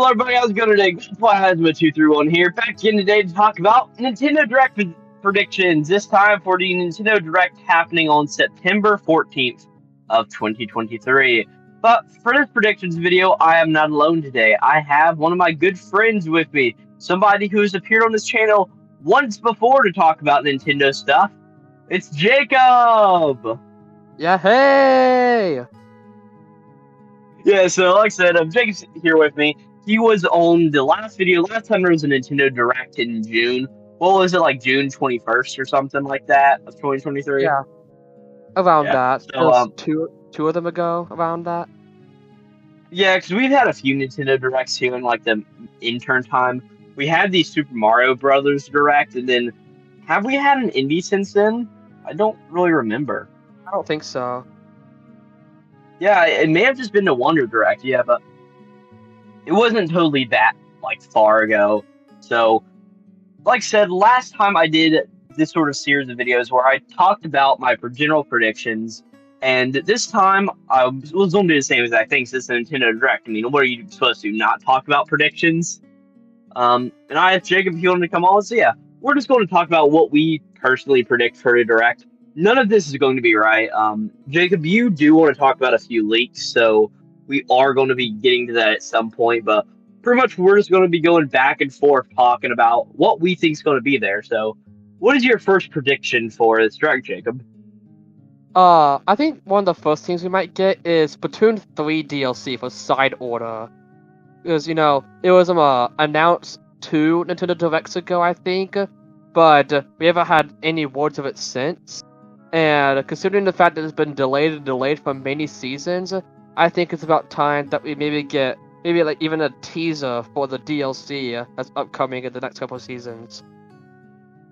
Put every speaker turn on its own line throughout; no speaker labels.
Hello everybody, how's it going today? Glowplasma231 here, back again today to talk about Nintendo Direct predictions, this time for the Nintendo Direct happening on September 14th of 2023. But for this predictions video, I am not alone today. I have one of my good friends with me, somebody who has appeared on this channel once before to talk about Nintendo stuff. It's Jacob!
Yeah, hey!
Yeah, so like I said, Jacob's here with me. He was on the last video. Last time there was a Nintendo Direct in June. What was it, like June 21st or something like that of 2023?
Yeah, around
Yeah.
that.
So,
Just two of them ago, around that.
yeah, because we've had a few Nintendo Directs here in like the intern time. We had the Super Mario Brothers Direct, and then have we had an indie since then? I don't really remember.
I don't think so.
Yeah, it may have just been the Wonder Direct. Yeah, but it wasn't totally that like far ago. So, like I said, last time I did this sort of series of videos where I talked about my general predictions, and this time I was going to do the same exact thing since the Nintendo Direct. I mean, what are you supposed to not talk about predictions? And I asked Jacob if he wanted to come on. So yeah, we're just going to talk about what we personally predict for the Direct. None of this is going to be right. Jacob, you do want to talk about a few leaks, so we are going to be getting to that at some point, but pretty much we're just going to be going back and forth talking about what we think is going to be there. So what is your first prediction for this Direct, Jacob?
I think one of the first things we might get is Splatoon 3 DLC for Side Order. Because, you know, it was announced 2 Nintendo Directs ago, I think, but we haven't had any words of it since. And considering the fact that it's been delayed for many seasons, I think it's about time that we maybe get like even a teaser for the DLC that's upcoming in the next couple of seasons.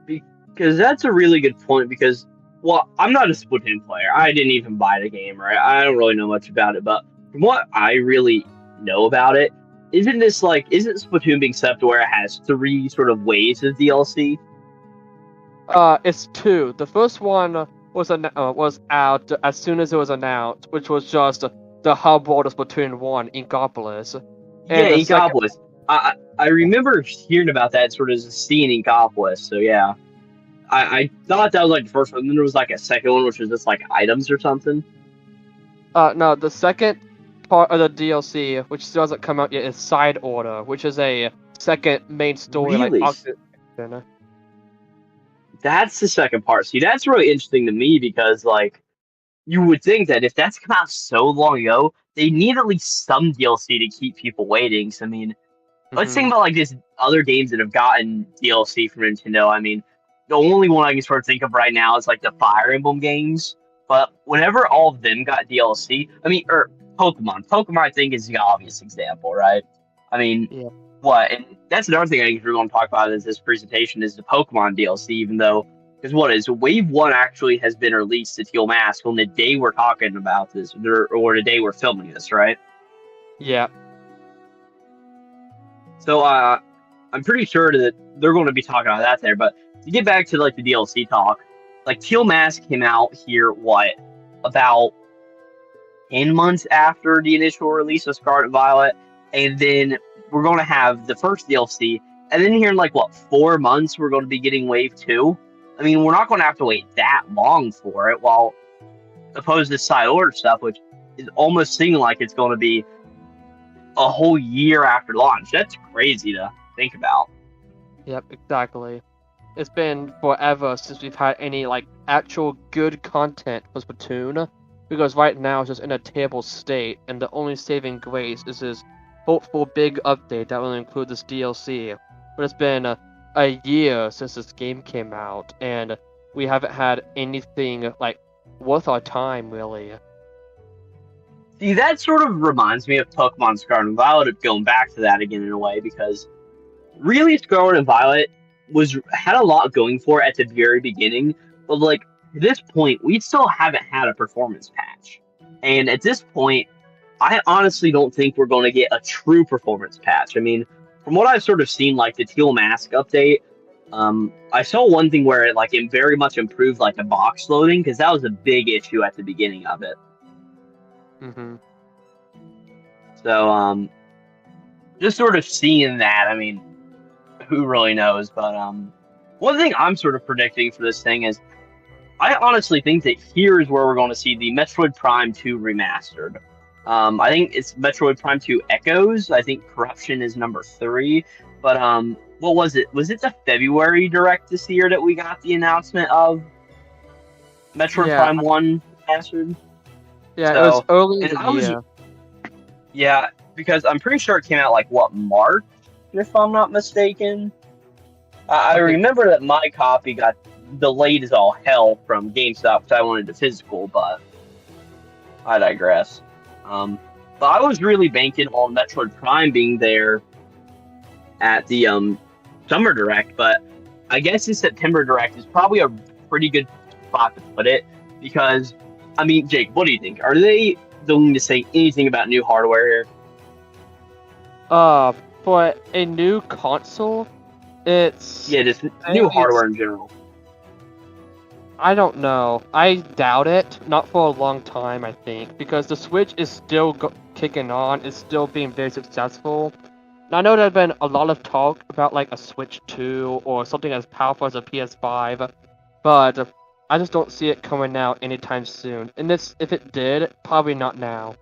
Because that's a really good point, because, well, I'm not a Splatoon player. I didn't even buy the game, right? I don't really know much about it, but from what I really know about it, isn't Splatoon being set up to where it has 3 sort of waves of DLC?
It's 2. The first one was out as soon as it was announced, which was just the hub world of Splatoon 1 in Inkopolis.
Yeah, Inkopolis. I remember hearing about that sort of seeing Inkopolis, so yeah. I thought that was like the first one, and then there was like a second one, which was just like items or something.
No, the second part of the DLC, which still hasn't come out yet, is Side Order, which is a second main story.
Really?
Like,
that's the second part. See, that's really interesting to me because, like, you would think that if that's come out so long ago, they need at least some DLC to keep people waiting. So, I mean, let's think about, like, just other games that have gotten DLC from Nintendo. I mean, the only one I can sort of think of right now is, like, the Fire Emblem games. But whenever all of them got DLC, I mean, or Pokemon. Pokemon, I think, is the obvious example, right? I mean,
yeah.
What? And that's another thing I think we're going to talk about in this presentation is the Pokemon DLC, even though, because what is, Wave 1 actually has been released to Teal Mask on the day we're talking about this, or the day we're filming this, right?
Yeah.
So, I'm pretty sure that they're going to be talking about that there, but to get back to, like, the DLC talk, like, Teal Mask came out here, about 10 months after the initial release of Scarlet and Violet, and then we're going to have the first DLC, and then here in, 4 months, we're going to be getting Wave 2. I mean, we're not going to have to wait that long for it, while opposed to Side Order stuff, which is almost seeming like it's going to be a whole year after launch. That's crazy to think about.
Yep, exactly. It's been forever since we've had any, actual good content for Splatoon, because right now it's just in a terrible state, and the only saving grace is this hopeful big update that will include this DLC. But it's been a year since this game came out, and we haven't had anything worth our time, really.
See, that sort of reminds me of Pokemon Scarlet and Violet, going back to that again in a way, because really Scarlet and Violet had a lot going for it at the very beginning, but at this point, we still haven't had a performance patch. And at this point, I honestly don't think we're going to get a true performance patch. I mean, from what I've sort of seen, the Teal Mask update, I saw one thing where it very much improved the box loading, because that was a big issue at the beginning of it.
Mm-hmm.
So just sort of seeing that, I mean, who really knows? But one thing I'm sort of predicting for this thing is I honestly think that here is where we're going to see the Metroid Prime 2 remastered. I think it's Metroid Prime 2 Echoes. I think Corruption is number 3. But what was it? Was it the February Direct this year that we got the announcement of Metroid Prime 1 remastered?
Yeah, so, it was early in the year.
Yeah, because I'm pretty sure it came out like March, if I'm not mistaken. I remember that my copy got delayed as all hell from GameStop because I wanted the physical, but I digress. But I was really banking on Metroid Prime being there at the Summer Direct, but I guess the September Direct is probably a pretty good spot to put it because, I mean, Jake, what do you think? Are they going to say anything about new hardware here?
For a new console,
just new hardware in general.
I don't know. I doubt it. Not for a long time, I think, because the Switch is still kicking on. It's still being very successful. And I know there's been a lot of talk about like a Switch 2 or something as powerful as a PS5, but I just don't see it coming out anytime soon. And if it did, probably not now.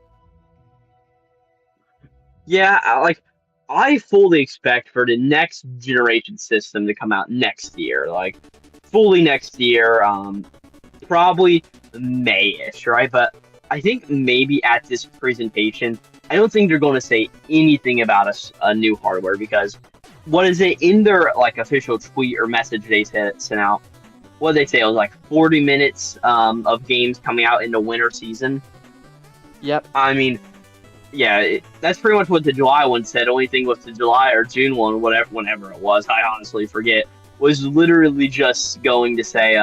Yeah, I fully expect for the next generation system to come out next year, like fully next year, probably May-ish, right? But I think maybe at this presentation, I don't think they're going to say anything about a new hardware because what is it in their like official tweet or message they sent out? What did they say? It was like 40 minutes of games coming out in the winter season.
Yep.
I mean, yeah, that's pretty much what the July one said. Only thing with the July or June one, whenever it was, I honestly forget, was literally just going to say,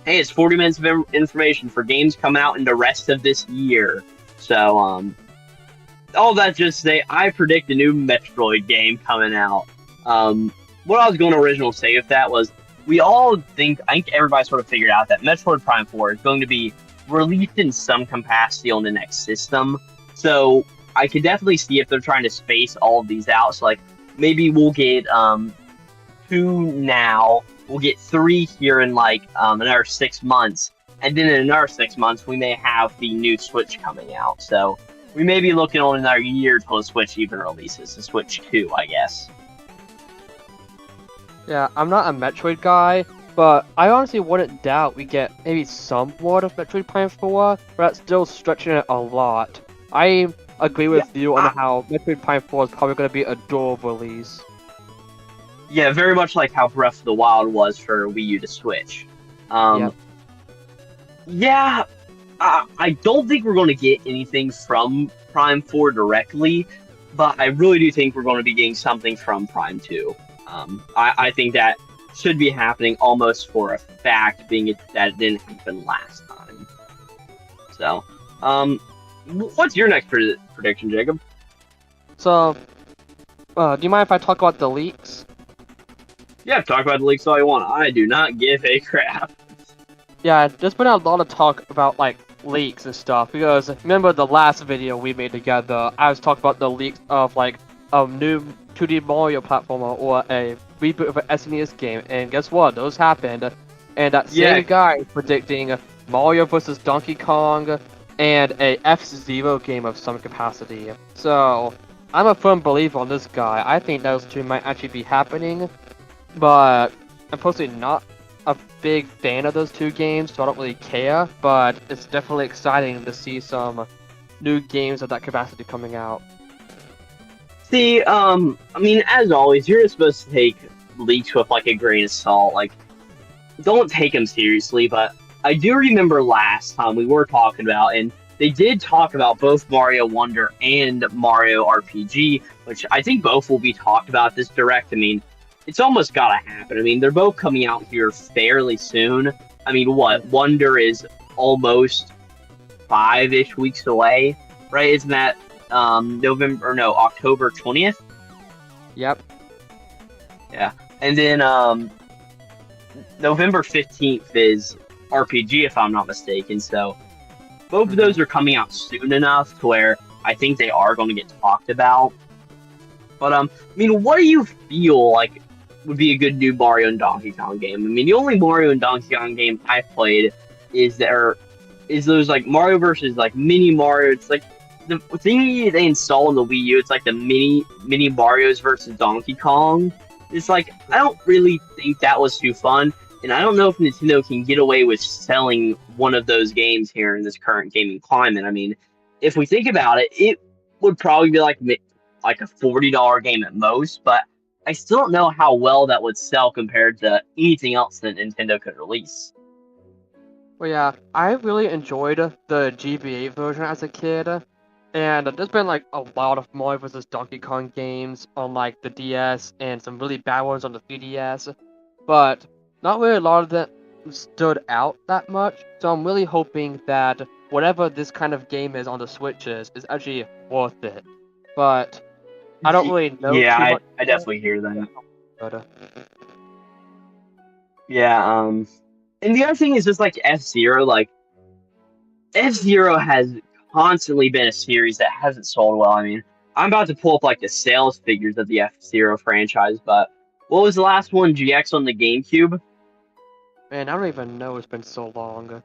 hey, it's 40 minutes of information for games coming out in the rest of this year. So, all that just to say, I predict a new Metroid game coming out. What I was going to originally say with that was, I think everybody sort of figured out that Metroid Prime 4 is going to be released in some capacity on the next system. So I could definitely see if they're trying to space all of these out. So like maybe we'll get 2 now, we'll get 3 here in like another 6 months, and then in another 6 months we may have the new Switch coming out. So we may be looking on another year till the Switch even releases, the Switch 2, I guess.
Yeah, I'm not a Metroid guy, but I honestly wouldn't doubt we get maybe somewhat of Metroid Prime 4, but that's still stretching it a lot. I agree with you on how Metroid Prime 4 is probably going to be a dual release.
Yeah, very much like how Breath of the Wild was for Wii U to Switch.
Yep.
Yeah, I don't think we're going to get anything from Prime 4 directly, but I really do think we're going to be getting something from Prime 2. I think that should be happening almost for a fact, being that it didn't happen last time. So, what's your next prediction, Jacob?
So, do you mind if I talk about the leaks?
Yeah, talk about the leaks all you want. I do not give a crap.
Yeah, there's been a lot of talk about, like, leaks and stuff, because remember the last video we made together, I was talking about the leaks of, like, a new 2D Mario platformer or a reboot of an SNES game, and guess what? Those happened, and that same guy is predicting Mario vs. Donkey Kong and a F-Zero game of some capacity. So, I'm a firm believer on this guy. I think those two might actually be happening, but I'm personally not a big fan of those two games, so I don't really care, but it's definitely exciting to see some new games of that capacity coming out.
See, I mean, as always, you're supposed to take leaks with, like, a grain of salt. Like, don't take them seriously, but I do remember last time we were talking about, and they did talk about both Mario Wonder and Mario RPG, which I think both will be talked about this Direct. I mean, it's almost gotta happen. I mean, they're both coming out here fairly soon. I mean, what? Wonder is almost 5-ish weeks away, right? Isn't that October 20th?
Yep.
Yeah. And then November 15th is RPG, if I'm not mistaken. So both of those are coming out soon enough to where I think they are going to get talked about. But I mean, what do you feel like would be a good new Mario and Donkey Kong game? I mean, the only Mario and Donkey Kong game I played is those like Mario versus like Mini Mario. It's like the thing they install on the Wii U. It's like the mini Mario's versus Donkey Kong. It's like I don't really think that was too fun, and I don't know if Nintendo can get away with selling one of those games here in this current gaming climate. I mean, if we think about it, it would probably be like a $40 game at most, but I still don't know how well that would sell compared to anything else that Nintendo could release.
Well, yeah, I really enjoyed the GBA version as a kid, and there's been like a lot of Mario vs. Donkey Kong games on like the DS and some really bad ones on the 3DS, but not really a lot of them stood out that much. So I'm really hoping that whatever this kind of game is on the Switch is actually worth it. But I don't really know.
Yeah, I definitely hear that.
But,
yeah, and the other thing is just like F-Zero, like F-Zero has constantly been a series that hasn't sold well. I mean, I'm about to pull up like the sales figures of the F-Zero franchise, but what was the last one, GX on the GameCube?
Man, I don't even know, it's been so long.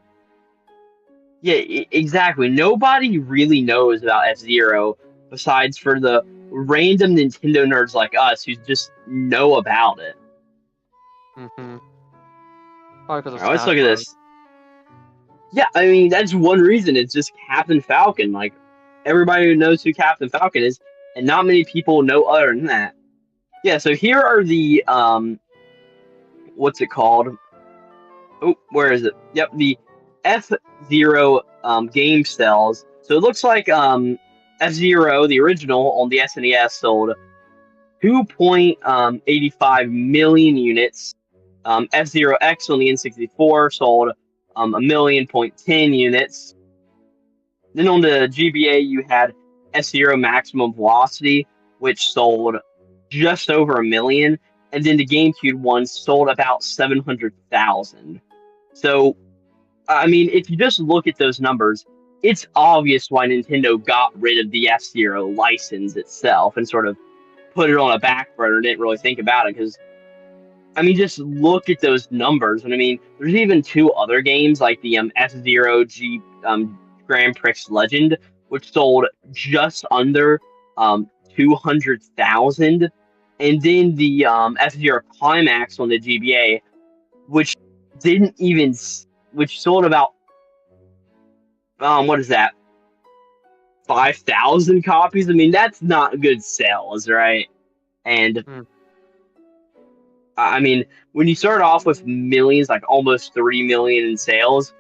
Yeah, exactly. Nobody really knows about F-Zero besides for the random Nintendo nerds like us who just know about it.
Mm-hmm. Probably because of
Alright, let's
Smash
look at
Bros.
this. Yeah, I mean, that's one reason. It's just Captain Falcon. Like, everybody knows who Captain Falcon is, and not many people know other than that. Yeah, so here are the, what's it called? Oh, where is it? Yep, the F-Zero game sales. So it looks like F-Zero, the original on the SNES, sold 2.85 million units. F-Zero X on the N64 sold 1.10 units. Then on the GBA, you had F-Zero Maximum Velocity, which sold just over 1 million. And then the GameCube one sold about 700,000. So, I mean, if you just look at those numbers, it's obvious why Nintendo got rid of the F-Zero license itself and sort of put it on a back burner, didn't really think about it, because, I mean, just look at those numbers. And I mean, there's even two other games, like the F-Zero Grand Prix Legend, which sold just under 200,000. And then the F-Zero Climax on the GBA, which sold about, what is that, 5,000 copies? I mean, that's not good sales, right? And, I mean, when you start off with millions, like almost 3 million in sales,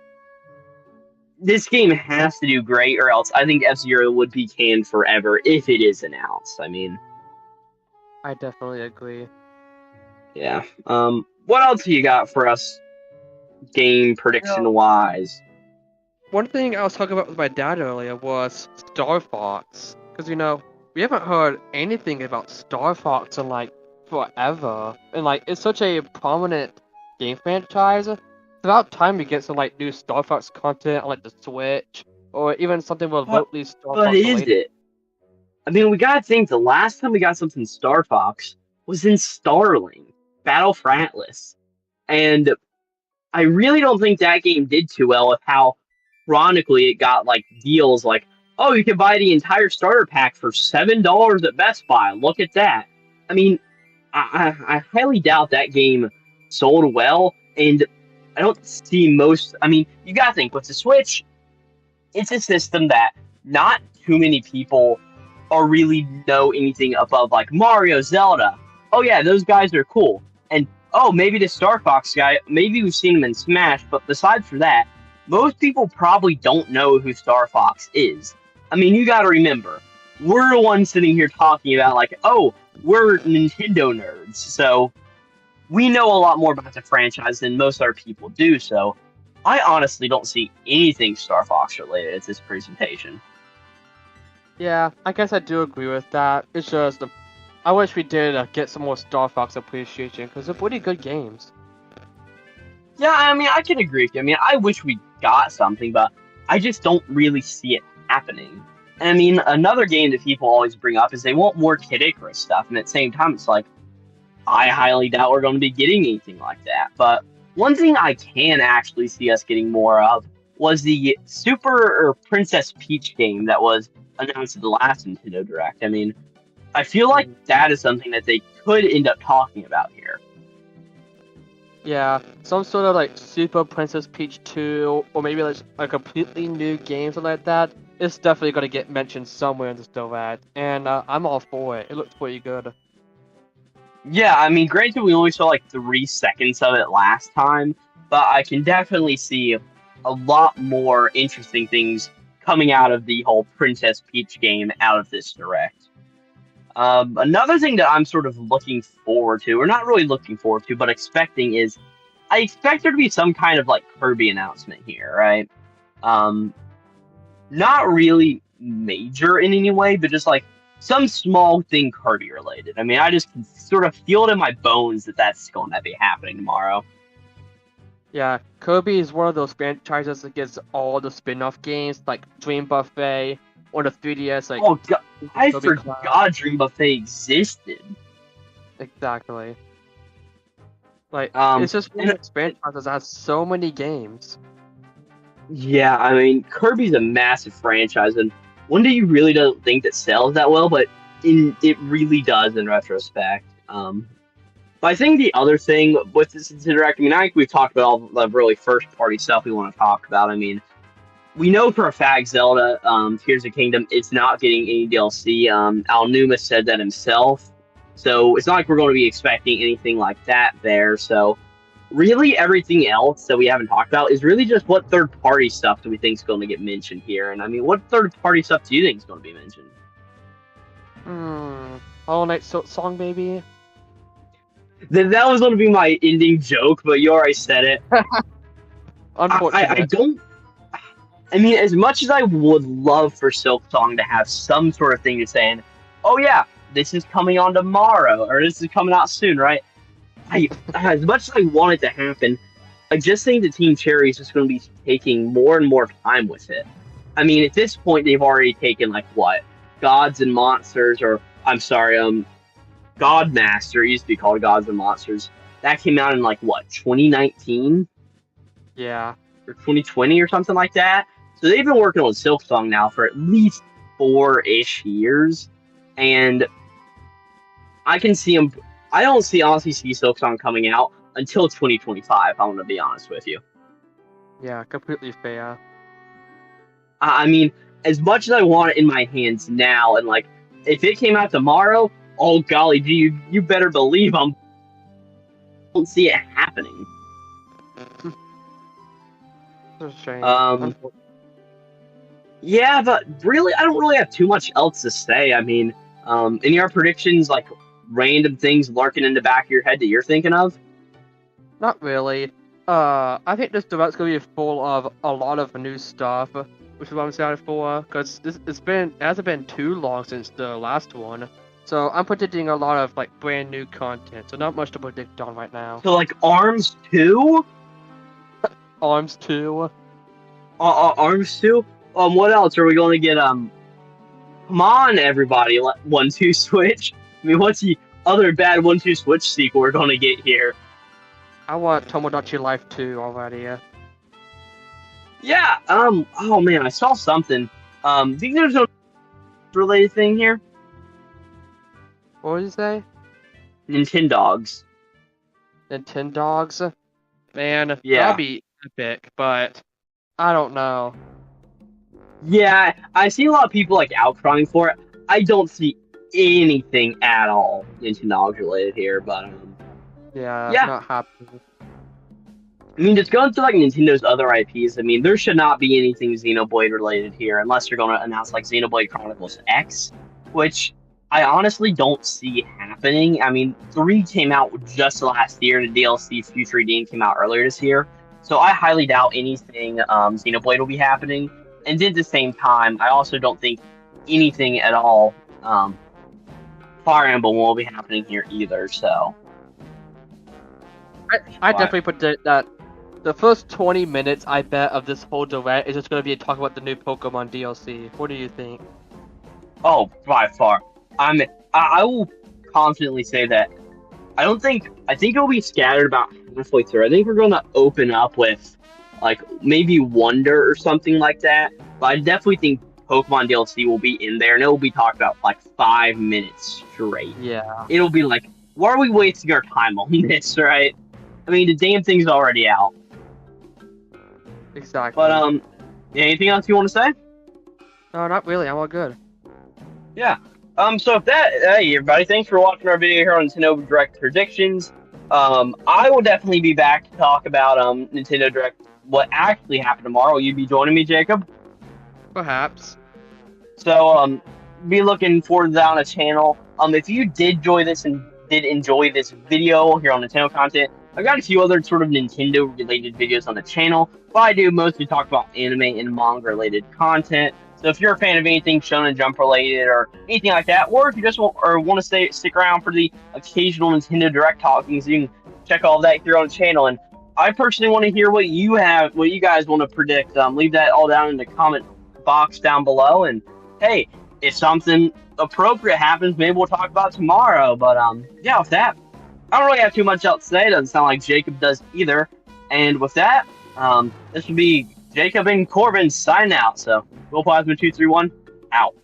this game has to do great, or else I think F-Zero would be canned forever if it is announced. I mean,
I definitely agree.
yeah. What else you got for us, game prediction-wise?
One thing I was talking about with my dad earlier was Star Fox. Because, we haven't heard anything about Star Fox in, like, forever. And, like, it's such a prominent game franchise. It's about time we get some, like, new Star Fox content on, like, the Switch. Or even something remotely Star Fox related.
What is it? I mean, we gotta think the last time we got something Star Fox was in Starling, Battle for Atlas. And I really don't think that game did too well with how chronically it got, like, deals like, oh, you can buy the entire starter pack for $7 at Best Buy. Look at that. I mean, I highly doubt that game sold well, and I don't see I mean, you gotta think, with the Switch, it's a system that not too many people or really know anything above, like, Mario, Zelda. Oh yeah, those guys are cool. And, oh, maybe the Star Fox guy, maybe we've seen him in Smash, but besides for that, most people probably don't know who Star Fox is. I mean, you gotta remember, we're the ones sitting here talking about, like, oh, we're Nintendo nerds, so we know a lot more about the franchise than most other people do, so I honestly don't see anything Star Fox related at this presentation.
Yeah, I guess I do agree with that. It's just, I wish we did get some more Star Fox appreciation, because they're pretty good games.
Yeah, I mean, I can agree with you. I mean, I wish we got something, but I just don't really see it happening. And I mean, another game that people always bring up is they want more Kid Icarus stuff, and at the same time, it's like I highly doubt we're going to be getting anything like that. But one thing I can actually see us getting more of was the Super or Princess Peach game that was announced at the last Nintendo Direct. I mean, I feel like that is something that they could end up talking about here.
Yeah, some sort of like Super Princess Peach 2, or maybe like a completely new game, something like that. It's definitely gonna get mentioned somewhere in this Direct, and I'm all for it. It looks pretty good.
Yeah, I mean, granted, we only saw like 3 seconds of it last time, but I can definitely see a lot more interesting things coming out of the whole Princess Peach game out of this Direct. Another thing that I'm sort of looking forward to, or not really looking forward to, but expecting is, I expect there to be some kind of like Kirby announcement here, right? Not really major in any way, but just like some small thing Kirby related. I mean, I just can sort of feel it in my bones that that's going to be happening tomorrow.
Yeah, Kirby is one of those franchises that gets all the spin-off games, like Dream Buffet, or the 3DS, like...
Oh, God, I
Kirby
forgot
Cloud.
Dream Buffet existed.
Exactly. Like,
Um,
it's just one of those franchises that has so many games.
Yeah, I mean, Kirby's a massive franchise, and one day you really don't think that sells that well, but it really does in retrospect. But I think the other thing with this Direct, I mean, I think we've talked about all the really first party stuff we want to talk about. I mean, we know for a fact Zelda, Tears of the Kingdom, it's not getting any DLC. Al Numa said that himself, so it's not like we're going to be expecting anything like that there. So really everything else that we haven't talked about is really just what third-party stuff do we think is going to get mentioned here. And I mean, what third-party stuff do you think is going to be mentioned?
Hollow Knight Song, maybe?
That was going to be my ending joke, but you already said it.
Unfortunately.
I don't... I mean, as much as I would love for Silk Song to have some sort of thing to saying, oh yeah, this is coming on tomorrow, or this is coming out soon, right? As much as I want it to happen, I just think the Team Cherry is just going to be taking more and more time with it. I mean, at this point, they've already taken, like, what? Gods and Monsters, or, I'm sorry, Godmaster, it used to be called Gods and Monsters. That came out in, like, what, 2019?
Yeah.
Or 2020 or something like that? So they've been working on Silksong now for at least 4-ish years, and I can see them... I don't honestly see Silksong coming out until 2025, I'm going to be honest with you.
Yeah, completely fair.
I mean, as much as I want it in my hands now, and like, if it came out tomorrow, oh golly, you better believe I don't see it happening.
It's a shame.
Yeah, but really, I don't really have too much else to say. I mean, any other predictions, like random things lurking in the back of your head that you're thinking of?
Not really. I think this Direct's gonna be full of a lot of new stuff, which is what I'm excited for, because it hasn't been too long since the last one. So I'm predicting a lot of like brand new content, so not much to predict on right now.
So like ARMS 2?
ARMS 2?
ARMS 2? What else are we going to get? Come on, everybody, 1-2 Switch. I mean, what's the other bad 1-2 Switch sequel we're going to get here?
I want Tomodachi Life 2 already.
Yeah, oh man, I saw something. Think there's no related thing here?
What did you say?
Nintendogs.
Nintendogs? Man,
Yeah.
that'd be epic, but I don't know.
Yeah, I see a lot of people like outcrying for it. I don't see anything at all Nintendogs related here, but
Yeah,
Yeah.
not happening.
I mean, just going through like Nintendo's other IPs, I mean, there should not be anything Xenoblade related here unless you're going to announce like Xenoblade Chronicles X, which I honestly don't see happening. I mean, 3 came out just last year, and the DLC Future Redeemed came out earlier this year, so I highly doubt anything Xenoblade will be happening. And at the same time, I also don't think anything at all Fire Emblem will be happening here either, so...
I definitely predict that the first 20 minutes, I bet, of this whole Direct is just going to be a talk about the new Pokemon DLC. What do you think?
Oh, by far. I will confidently say that I think it'll be scattered about halfway through. I think we're gonna open up with like maybe Wonder or something like that. But I definitely think Pokemon DLC will be in there and it will be talked about for like 5 minutes straight.
Yeah,
It'll be like, why are we wasting our time on this, right? I mean, the damn thing's already out.
exactly.
But anything else you want to say?
No, not really. I'm all good.
Yeah. So if that, hey everybody, thanks for watching our video here on Nintendo Direct predictions. I will definitely be back to talk about Nintendo Direct, what actually happened tomorrow. Will you be joining me, Jacob?
Perhaps.
So be looking forward to that on the channel. If you did enjoy this video here on Nintendo content, I've got a few other sort of Nintendo related videos on the channel, but I do mostly talk about anime and manga related content. So if you're a fan of anything Shonen Jump related or anything like that, or if you just want to stick around for the occasional Nintendo Direct talkings, you can check all that here on the channel. And I personally want to hear what you guys want to predict. Leave that all down in the comment box down below. And hey, if something appropriate happens, maybe we'll talk about it tomorrow. But yeah, with that, I don't really have too much else to say. Doesn't sound like Jacob does either. And with that, this would be Jacob and Corbin signing out. So, Glowplasma 231 out.